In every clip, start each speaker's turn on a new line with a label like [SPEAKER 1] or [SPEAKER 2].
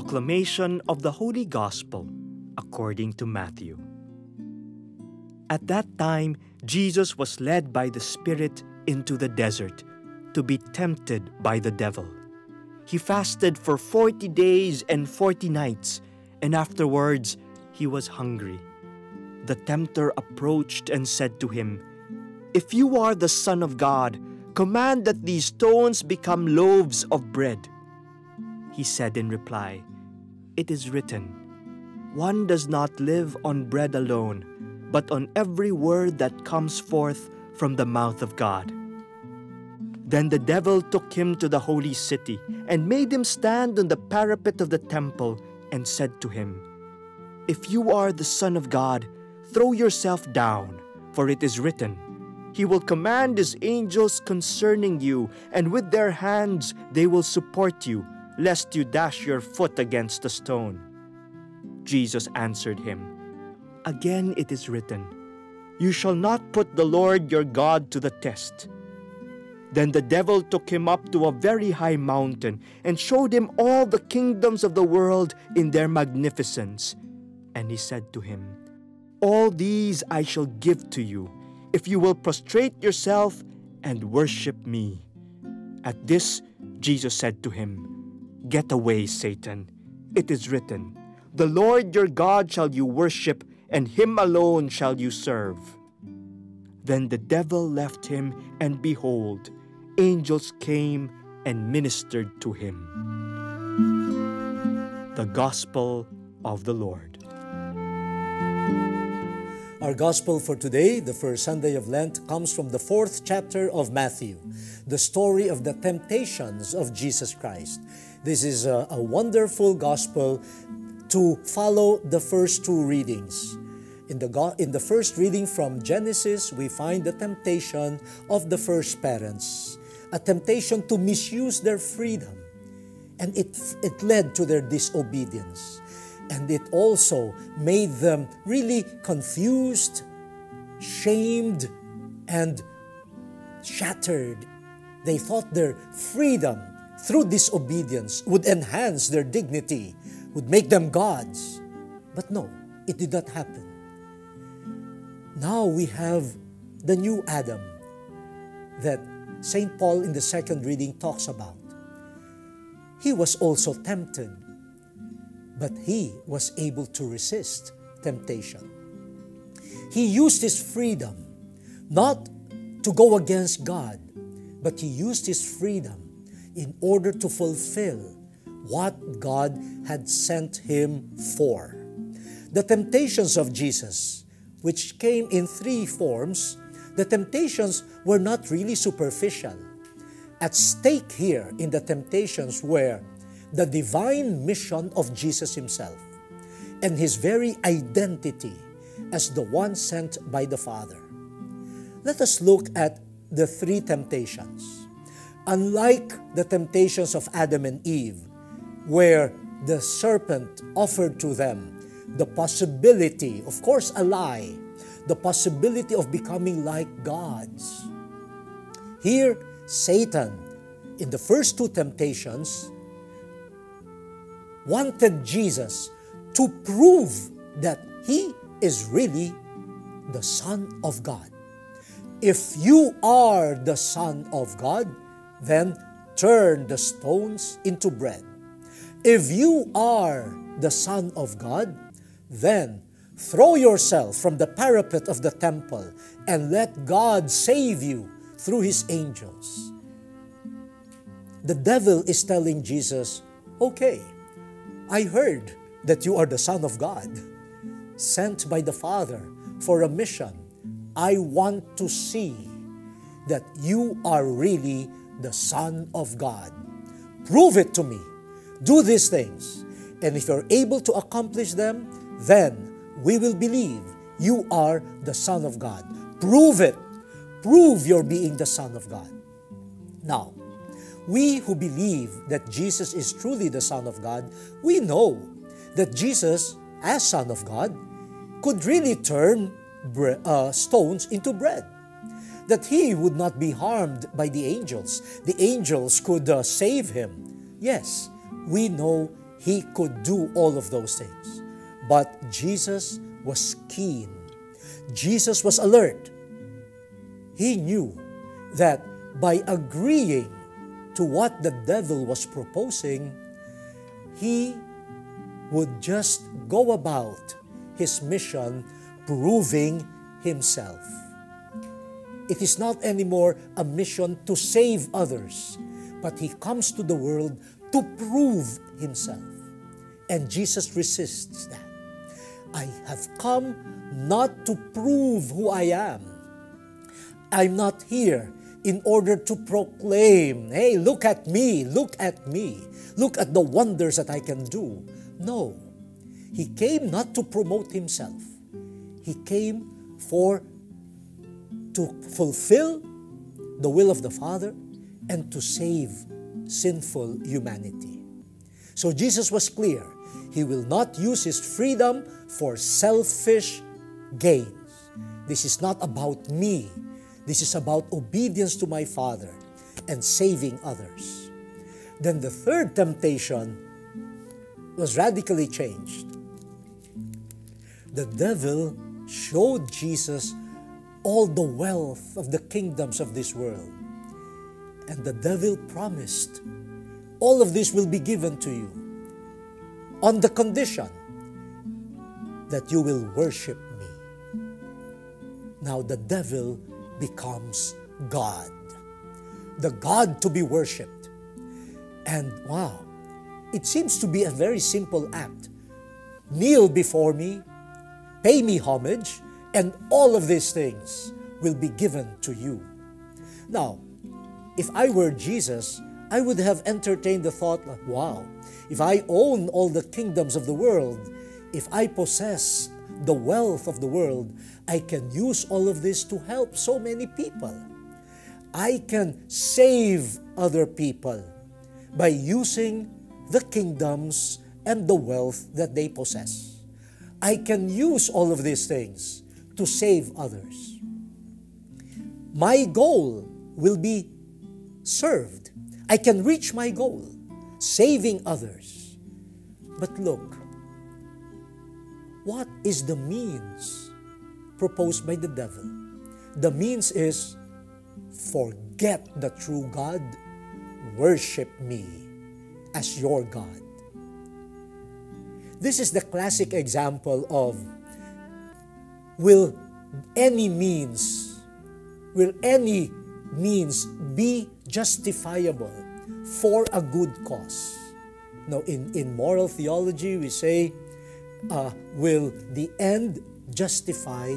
[SPEAKER 1] proclamation of the Holy Gospel according to Matthew. At that time, Jesus was led by the Spirit into the desert to be tempted by the devil. He fasted for 40 days and 40 nights, and afterwards he was hungry. The tempter approached and said to him, "If you are the Son of God, command that these stones become loaves of bread." He said in reply, "It is written, 'One does not live on bread alone, but on every word that comes forth from the mouth of God.'" Then the devil took him to the holy city and made him stand on the parapet of the temple and said to him, "If you are the Son of God, throw yourself down, for it is written, 'He will command His angels concerning you, and with their hands they will support you, lest you dash your foot against a stone.'" Jesus answered him, "Again it is written, 'You shall not put the Lord your God to the test.'" Then the devil took him up to a very high mountain and showed him all the kingdoms of the world in their magnificence. And he said to him, "All these I shall give to you, if you will prostrate yourself and worship me." At this, Jesus said to him, "Get away, Satan. It is written, 'The Lord your God shall you worship, and Him alone shall you serve.'" Then the devil left him, and behold, angels came and ministered to him. The Gospel of the Lord.
[SPEAKER 2] Our Gospel for today, the first Sunday of Lent, comes from the 4th chapter of Matthew, the story of the temptations of Jesus Christ. This is a wonderful Gospel to follow the first two readings. In the first reading from Genesis, we find the temptation of the first parents, a temptation to misuse their freedom, and it led to their disobedience. And it also made them really confused, shamed, and shattered. They thought their freedom through disobedience would enhance their dignity, would make them gods. But no, it did not happen. Now we have the new Adam that St. Paul in the second reading talks about. He was also tempted, but he was able to resist temptation. He used his freedom not to go against God, but he used his freedom in order to fulfill what God had sent him for. The temptations of Jesus, which came in 3 forms, the temptations were not really superficial. At stake here in the temptations were the divine mission of Jesus himself and his very identity as the one sent by the Father. Let us look at the 3 temptations. Unlike the temptations of Adam and Eve, where the serpent offered to them the possibility, of course a lie, the possibility of becoming like gods. Here, Satan, in the first 2 temptations, wanted Jesus to prove that he is really the Son of God. If you are the Son of God, then turn the stones into bread. If you are the Son of God, then throw yourself from the parapet of the temple and let God save you through His angels. The devil is telling Jesus, "Okay, I heard that you are the Son of God, sent by the Father for a mission. I want to see that you are really the Son of God. Prove it to me. Do these things. And if you're able to accomplish them, then we will believe you are the Son of God. Prove it. Prove you're being the Son of God." Now, we who believe that Jesus is truly the Son of God, we know that Jesus, as Son of God, could really turn stones into bread. That He would not be harmed by the angels. The angels could save Him. Yes, we know he could do all of those things. But Jesus was keen. Jesus was alert. He knew that by agreeing to what the devil was proposing, he would just go about his mission proving himself. It is not anymore a mission to save others, but he comes to the world to prove himself. And Jesus resists that. I have come not to prove who I am. I'm not here in order to proclaim, hey, look at me, look at me, look at the wonders that I can do. No, he came not to promote himself. He came to fulfill the will of the Father and to save sinful humanity. So Jesus was clear. He will not use his freedom for selfish gains. This is not about me. This is about obedience to my Father and saving others. Then the third temptation was radically changed. The devil showed Jesus all the wealth of the kingdoms of this world. And the devil promised, all of this will be given to you on the condition that you will worship me. Now the devil becomes God, the God to be worshipped. And wow, it seems to be a very simple act. Kneel before me, pay me homage, and all of these things will be given to you. Now, if I were Jesus, I would have entertained the thought, wow, if I own all the kingdoms of the world, if I possess the wealth of the world, I can use all of this to help so many people. I can save other people by using the kingdoms and the wealth that they possess. I can use all of these things to save others. My goal will be served. I can reach my goal, saving others. But look, what is the means proposed by the devil? The means is, forget the true God, worship me as your God. This is the classic example of, will any means be justifiable for a good cause? Now, in moral theology, we say, will the end justify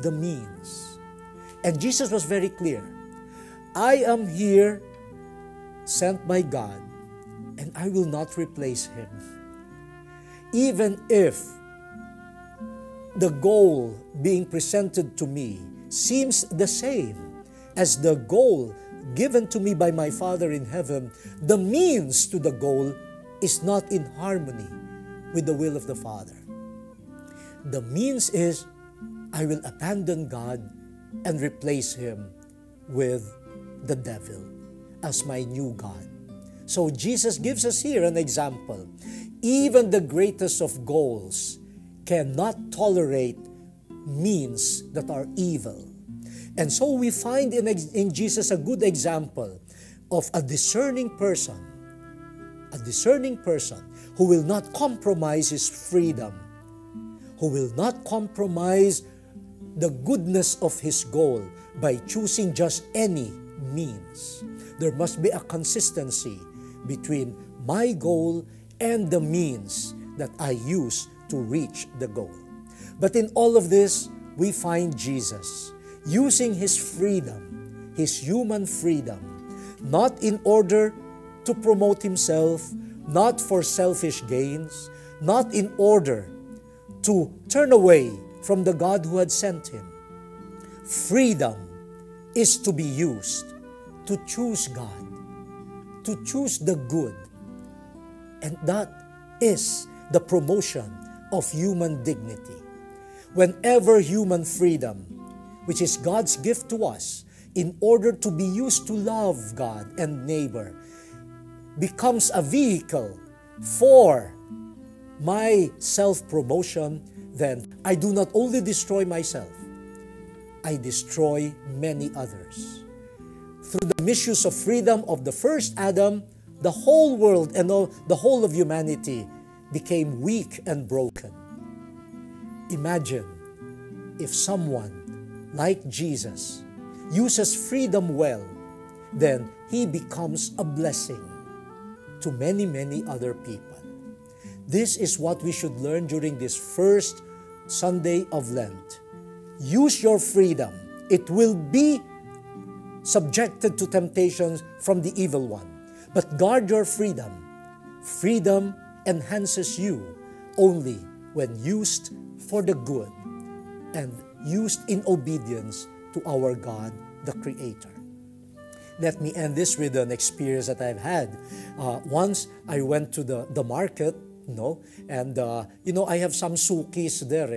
[SPEAKER 2] the means? And Jesus was very clear. I am here, sent by God, and I will not replace him. Even if the goal being presented to me seems the same as the goal given to me by my Father in heaven, the means to the goal is not in harmony with the will of the Father. The means is, I will abandon God and replace him with the devil as my new God. So Jesus gives us here an example. Even the greatest of goals cannot tolerate means that are evil. And so we find in Jesus a good example of a discerning person who will not compromise his freedom, who will not compromise the goodness of his goal by choosing just any means. There must be a consistency between my goal and the means that I use to reach the goal. But in all of this, we find Jesus using his freedom, his human freedom, not in order to promote himself, not for selfish gains, not in order to turn away from the God who had sent him. Freedom is to be used to choose God, to choose the good. And that is the promotion of human dignity. Whenever human freedom, which is God's gift to us, in order to be used to love God and neighbor, becomes a vehicle for my self-promotion, then I do not only destroy myself, I destroy many others. Through the misuse of freedom of the first Adam, the whole world and the whole of humanity became weak and broken. Imagine if someone like Jesus uses freedom well, then he becomes a blessing to many, many other people. This is what we should learn during this first Sunday of Lent. Use your freedom. It will be subjected to temptations from the evil one. But guard your freedom. Freedom enhances you only when used for the good and used in obedience to our God, the Creator. Let me end this with an experience that I've had. Once I went to the market, and I have some sukis there,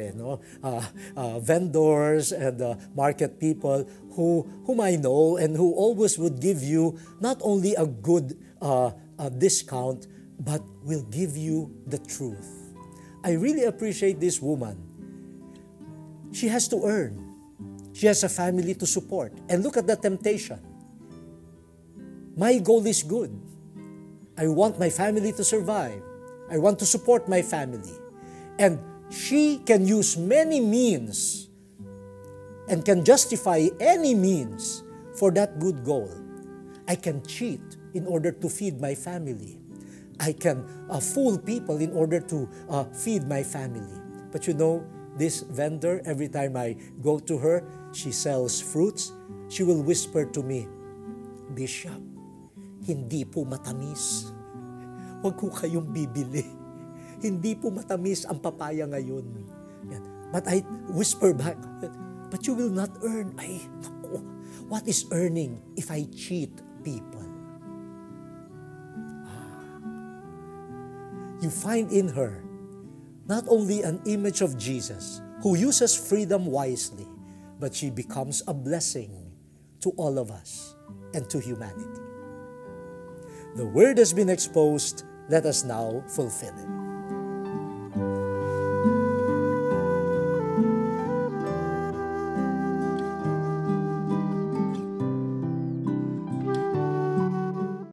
[SPEAKER 2] vendors and market people whom I know and who always would give you not only a good discount, but will give you the truth. I really appreciate this woman. She has to earn. She has a family to support. And look at the temptation. My goal is good. I want my family to survive. I want to support my family. And she can use many means and can justify any means for that good goal. I can cheat in order to feed my family. I can fool people in order to feed my family. But this vendor, every time I go to her, she sells fruits. She will whisper to me, "Bishop, hindi po matamis. Huwag ko kayong bibili. Hindi po matamis ang papaya ngayon." But I whisper back, "But you will not earn." Naku, what is earning if I cheat people? You find in her not only an image of Jesus who uses freedom wisely, but she becomes a blessing to all of us and to humanity. The word has been exposed. Let us now fulfill it.